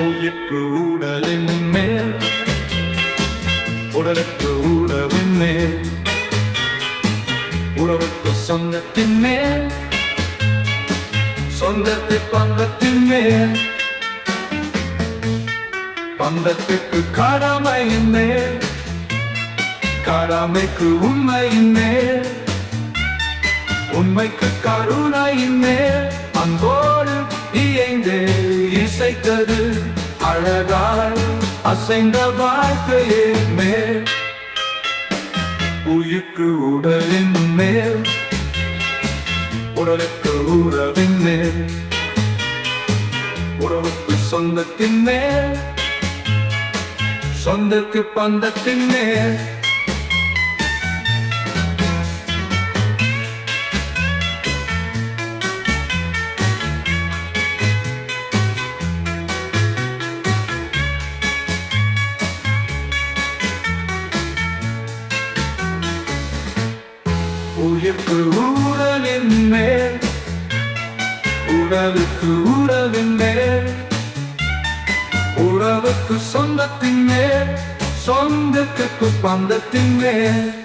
உயிர்க்கு உடலின் மேல், உடலுக்கு உறவின் மேல், உறவுக்கு சொந்தத்தின் மேல், சொந்தத்தை பந்தத்தின் மேல், பந்தத்துக்கு கடமையின் மேல், கடமைக்கு உண்மையின் மேல், உண்மைக்கு கருணையின் மேல், அன்போடு இயைந்து இசைத்தது அழகாய் அசைந்த வாழ்க்கையின் மேல். உயிர்க்கு உடலின் மேல், உடலுக்கு உறவின் மேல், உறவுக்கு சொந்தத்தின் மேல், சொந்தக்கு பந்தத்தின் மேல். உயிர்க்கு உடலின் மேல், உடலுக்கு உறவின் மேல், உறவுக்கு சொந்தத்தின் மேல், சொந்தத்துக்கு பந்தத்தின் மேல்.